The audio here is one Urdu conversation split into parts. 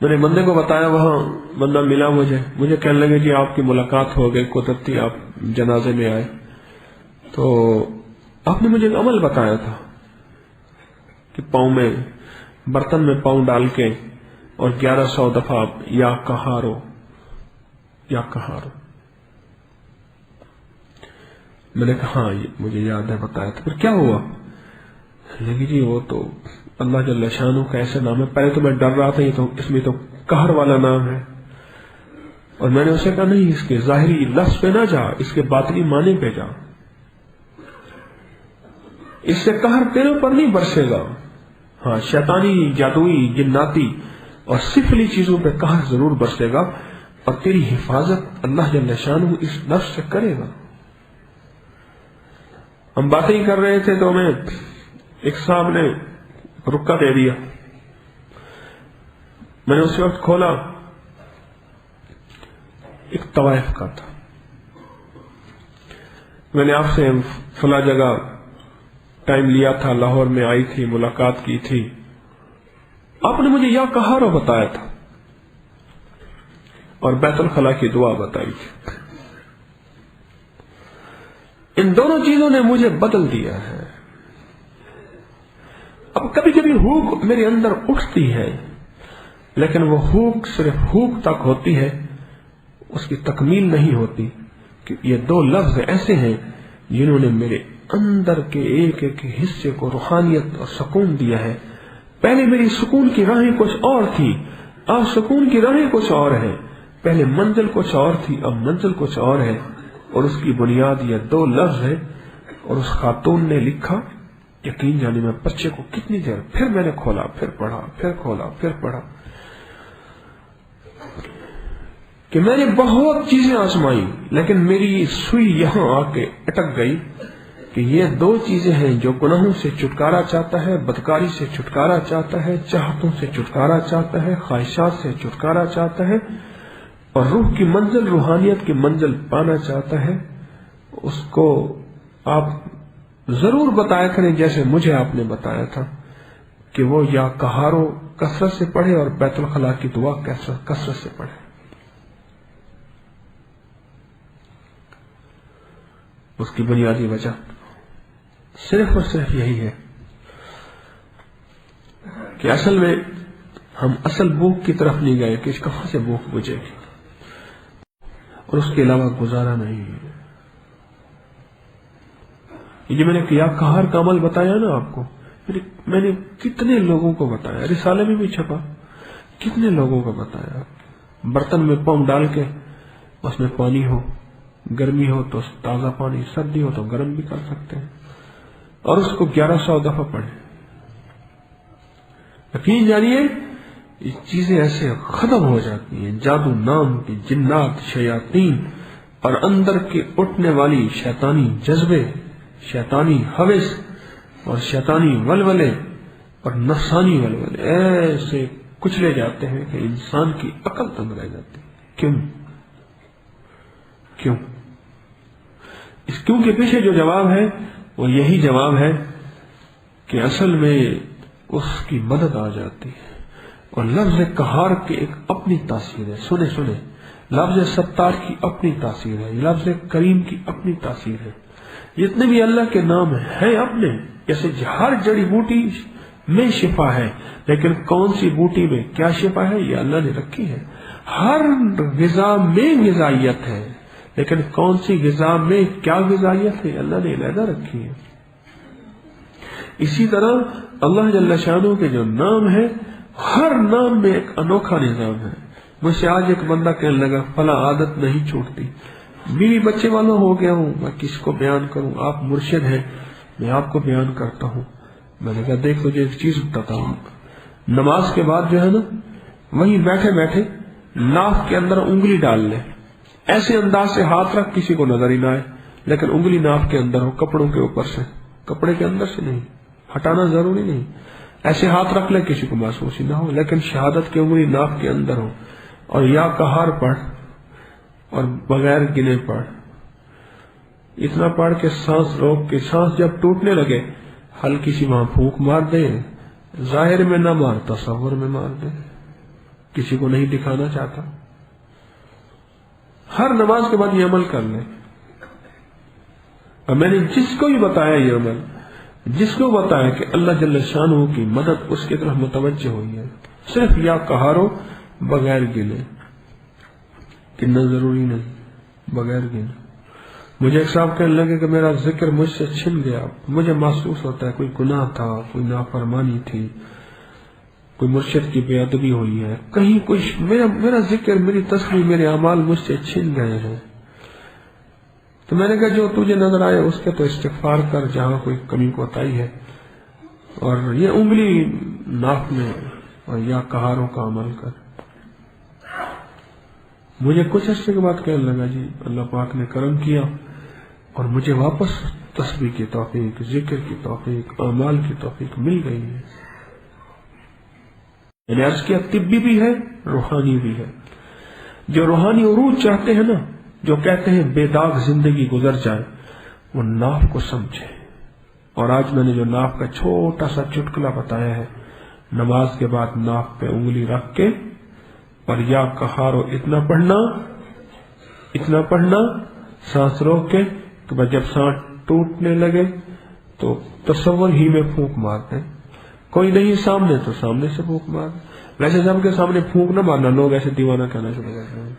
میں نے بندے کو بتایا، وہاں بندہ ملا مجھے کہنے لگے جی آپ کی ملاقات ہو گئی، قدرتی آپ جنازے میں آئے، تو آپ نے مجھے ایک عمل بتایا تھا کہ پاؤں میں برتن میں پاؤں ڈال کے اور 1100 دفعہ یا کہارو یا کہارو۔ میں نے کہا ہاں مجھے یاد ہے، بتایا تھا۔ پھر کیا ہوا؟ لیکن جی وہ تو اللہ جل شانہ کا ایسا نام ہے، پہلے تو میں ڈر رہا تھا یہ تو اس میں تو قہر والا نام ہے، اور میں نے اسے کہا نہیں، اس کے ظاہری لفظ پہ نہ جا، اس کے باطنی معنی پہ جا، اس سے قہر تیرے پر نہیں برسے گا، ہاں شیطانی جادوئی جناتی اور سفلی چیزوں پہ قہر ضرور برسے گا، اور تیری حفاظت اللہ جل شانہ اس لفظ سے کرے گا۔ ہم باتیں ہی کر رہے تھے تو میں ایک صاحب نے رکا دے دیا، میں نے اس وقت کھولا، ایک طوائف کا تھا۔ میں نے آپ سے فلاں جگہ ٹائم لیا تھا، لاہور میں آئی تھی، ملاقات کی تھی، آپ نے مجھے یا کہارو بتایا تھا اور بیت الخلا کی دعا بتائی تھی۔ ان دونوں چیزوں نے مجھے بدل دیا ہے۔ اب کبھی کبھی ہوک میرے اندر اٹھتی ہے، لیکن وہ ہوک صرف ہوک تک ہوتی ہے، اس کی تکمیل نہیں ہوتی، کہ یہ دو لفظ ایسے ہیں جنہوں نے میرے اندر کے ایک ایک حصے کو روحانیت اور سکون دیا ہے۔ پہلے میری سکون کی راہیں کچھ اور تھی، اب سکون کی راہیں کچھ اور ہیں۔ پہلے منزل کچھ اور تھی، اب منزل کچھ اور ہے، اور اس کی بنیاد یہ دو لفظ ہے۔ اور اس خاتون نے لکھا، یقین جانے میں بچے کو کتنی دیر، پھر میں نے کھولا، پھر پڑھا، پھر کھولا، پھر پڑھا، کہ میں نے بہت چیزیں آزمائی، لیکن میری سوئی یہاں آ کے اٹک گئی کہ یہ دو چیزیں ہیں جو گناہوں سے چھٹکارا چاہتا ہے، بدکاری سے چھٹکارا چاہتا ہے، چاہتوں سے چھٹکارا چاہتا ہے، خواہشات سے چھٹکارا چاہتا ہے، اور روح کی منزل، روحانیت کی منزل پانا چاہتا ہے، اس کو آپ ضرور بتایا کریں جیسے مجھے آپ نے بتایا تھا، کہ وہ یا کہارو کثرت سے پڑھے اور بیت الخلا کی دعا کثرت سے پڑھے۔ اس کی بنیادی وجہ صرف اور صرف یہی ہے کہ اصل میں ہم اصل بھوک کی طرف نہیں گئے کہ کہاں سے بھوک بجھے گی، اور اس کے علاوہ گزارا نہیں ہے۔ یہ میں نے کیا کہار کا عمل بتایا نا آپ کو، میں نے کتنے لوگوں کو بتایا، رسالے میں بھی چھپا، کتنے لوگوں کو بتایا۔ برتن میں پاؤں ڈال کے اس میں پانی ہو، گرمی ہو تو تازہ پانی، سردی ہو تو گرم بھی کر سکتے ہیں، اور اس کو 1100 دفعہ پڑھیں۔ یقین جانیے یہ چیزیں ایسے ختم ہو جاتی ہیں، جادو نام کی جنات، شیاطین اور اندر کے اٹھنے والی شیطانی جذبے، شیطانی حوث اور شیطانی ولولے اور نفسانی ولولے ایسے کچلے جاتے ہیں کہ انسان کی عقل تنگ رہ جاتی ہے۔ کیوں؟ اس کیوں کے پیچھے جو جواب ہے وہ یہی جواب ہے کہ اصل میں اس کی مدد آ جاتی ہے، اور لفظ قہار کی ایک اپنی تاثیر ہے۔ سنے لفظ ستار کی اپنی تاثیر ہے، لفظ کریم کی اپنی تاثیر ہے۔ جتنے بھی اللہ کے نام ہیں اپنے، جیسے ہر جڑی بوٹی میں شفا ہے، لیکن کون سی بوٹی میں کیا شفا ہے یہ اللہ نے رکھی ہے۔ ہر غذا میں غذائیت ہے، لیکن کون سی غذا میں کیا غذائیت ہے اللہ نے علیحدہ رکھی ہے۔ اسی طرح اللہ جل شانہ کے جو نام ہے، ہر نام میں ایک انوکھا نظام ہے۔ مجھ سے آج ایک بندہ کہنے لگا فلاں عادت نہیں چھوٹتی، بیوی بچے والا ہو گیا ہوں، میں کس کو بیان کروں، آپ مرشد ہیں، میں آپ کو بیان کرتا ہوں۔ میں نے کہا دیکھ تجھے ایک چیز بتاتا ہوں، نماز کے بعد جو ہے نا، وہیں بیٹھے بیٹھے ناک کے اندر انگلی ڈال لے، ایسے انداز سے ہاتھ رکھ کسی کو نظر ہی نہ آئے، لیکن انگلی ناک کے اندر ہو، کپڑوں کے اوپر سے، کپڑے کے اندر سے نہیں، ہٹانا ضروری نہیں، ایسے ہاتھ رکھ لے کسی کو محسوس ہی نہ ہو، لیکن شہادت کی انگلی ناک کے اندر ہو، اور یا کہار پڑھ اور بغیر گنے پڑھ، اتنا پڑھ کے سانس روک کے، سانس جب ٹوٹنے لگے ہلکی سی وہاں پھونک مار دے، ظاہر میں نہ مار، تصور میں مار دے، کسی کو نہیں دکھانا چاہتا. ہر نماز کے بعد یہ عمل کر لیں. اور میں نے جس کو بھی بتایا یہ عمل، جس کو بتایا کہ اللہ جل شانہ کی مدد اس کی طرف متوجہ ہوئی ہے، صرف یا کہارو بغیر گنے، گننا ضروری نہیں، بغیر گنے. مجھے ایک صاحب کہنے لگے کہ میرا ذکر مجھ سے چھن گیا، مجھے محسوس ہوتا ہے کوئی گناہ تھا، کوئی نافرمانی تھی، کوئی مرشد کی بے ادبی ہوئی ہے، کہیں کوئی میرا ذکر، میری تسبیح، میرے اعمال مجھ سے چھن گئے ہیں. تو میں نے کہا جو تجھے نظر آئے اس کے تو استغفار کر جہاں کوئی کمی کوتاہی ہے، اور یہ انگلی ناک میں اور یا کہاروں کا عمل کر. مجھے کچھ عرصے کے بعد کہنے لگا جی اللہ پاک نے کرم کیا اور مجھے واپس تسبیح کی توفیق، ذکر کی توفیق، اعمال کی توفیق مل گئی ہے. یعنی عرض کیا طبی بھی ہے، روحانی بھی ہے. جو روحانی عروج چاہتے ہیں نا، جو کہتے ہیں بے داغ زندگی گزر جائے، وہ ناف کو سمجھے. اور آج میں نے جو ناف کا چھوٹا سا چٹکلا بتایا ہے، نماز کے بعد ناف پہ انگلی رکھ کے اور یا کہارو اتنا پڑھنا، سانس روک کے، کہ بس جب سانس ٹوٹنے لگے تو تصور ہی میں پھونک مارتے. کوئی نہیں سامنے تو سامنے سے پھونک مار. ویسے سب کے سامنے پھونک نہ مارنا، لوگ ایسے دیوانہ کہنا شروع کرتے ہیں.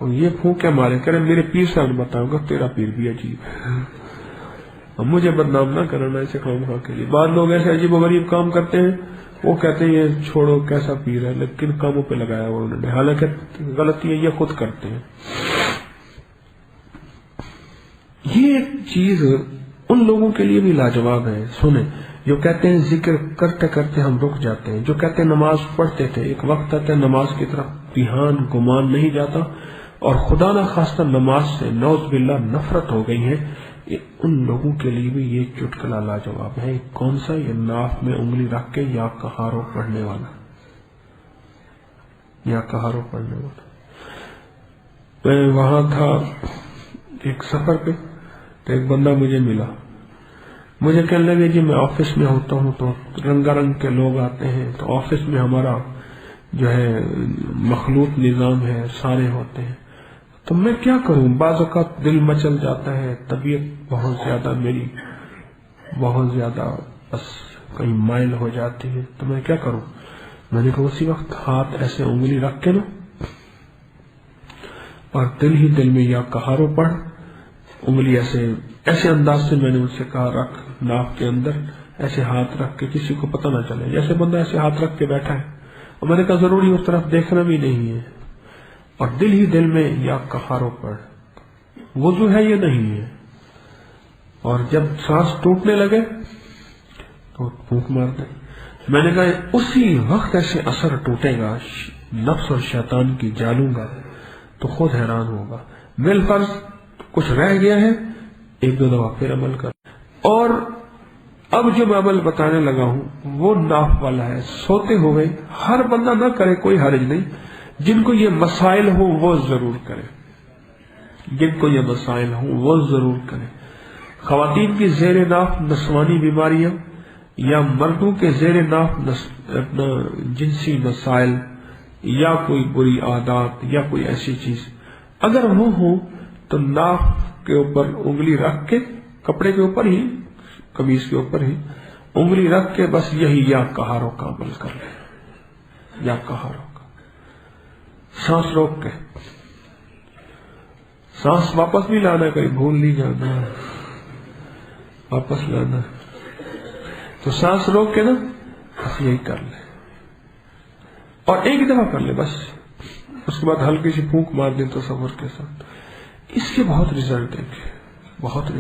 اور یہ پھونک کیا مارے، کرے میرے پیر صاحب نے بتاؤں گا تیرا پیر بھی عجیب ہے، اور مجھے بدنام نہ کرنا ایسے کام کے لیے. بعض لوگ ایسے عجیب و غریب کام کرتے ہیں، وہ کہتے ہیں یہ چھوڑو کیسا پیر ہے، لیکن کاموں پہ لگایا ہوا انہوں نے، حالانکہ غلطی ہے یہ خود کرتے ہیں. یہ ایک چیز ان لوگوں کے لیے بھی لاجواب ہے. سنیں، جو کہتے ہیں ذکر کرتے کرتے ہم رک جاتے ہیں، جو کہتے ہیں نماز پڑھتے تھے، ایک وقت آتا ہے نماز کی طرف دھیان گمان نہیں جاتا، اور خدا نہ خواستہ نماز سے نعوذ باللہ نفرت ہو گئی ہے. ان لوگوں کے لیے بھی یہ چٹکلا لاجواب ہے. کون سا؟ یہ ناف میں انگلی رکھ کے یا کہارو پڑھنے والا، یا کہارو پڑھنے والا. میں وہاں تھا ایک سفر پہ، تو ایک بندہ مجھے ملا. مجھے کہنے لگے جی میں آفس میں ہوتا ہوں تو رنگا رنگ کے لوگ آتے ہیں، تو آفس میں ہمارا جو ہے مخلوط نظام ہے، سارے ہوتے ہیں، تو میں کیا کروں؟ بعض اوقات دل مچل جاتا ہے، طبیعت بہت زیادہ میری بہت زیادہ بس کہیں مائل ہو جاتی ہے، تو میں کیا کروں؟ میں نے کہا اسی وقت ہاتھ ایسے انگلی رکھ کے نا، اور دل ہی دل میں یا کہارو پڑھ، انگلی ایسے انداز سے میں نے ان سے کہا رکھ ناف کے اندر، ایسے ہاتھ رکھ کے کسی کو پتہ نہ چلے. جیسے بندہ ایسے ہاتھ رکھ کے بیٹھا ہے، اور میں نے کہا ضروری اس طرف دیکھنا بھی نہیں ہے، اور دل ہی دل میں یا کہارو پڑھ. وضو ہے یہ نہیں ہے، اور جب سانس ٹوٹنے لگے تو پھونک مار دے. میں نے کہا اسی وقت ایسے اثر ٹوٹے گا نفس اور شیطان کی جالوں کا، تو خود حیران ہوگا. بالفرض کچھ رہ گیا ہے، ایک دو دفعہ پھر عمل کر. اور اب جو میں عمل بتانے لگا ہوں وہ ناف والا ہے. سوتے ہوئے ہر بندہ نہ کرے، کوئی حرج نہیں. جن کو یہ مسائل ہوں وہ ضرور کرے، جن کو یہ مسائل ہوں وہ ضرور کرے. خواتین کی زیر ناف نسوانی بیماریاں، یا مردوں کے زیر ناف جنسی مسائل، یا کوئی بری عادات، یا کوئی ایسی چیز اگر وہ ہو تو ناف کے اوپر انگلی رکھ کے، کپڑے کے اوپر ہی، قمیض کے اوپر ہی انگلی رکھ کے بس یہی یا کہاروں کا عمل کر لیں. یا کہاروں کا، سانس روک کے، سانس واپس بھی لانا، کہیں بھول نہیں جانا، واپس لانا. تو سانس روک کے نا بس یہی کر لیں، اور ایک دفعہ کر لیں بس. اس کے بعد ہلکی سی پھونک مار دیں تصور کے ساتھ. اس کے بہت رزلٹ دیں گے، بہت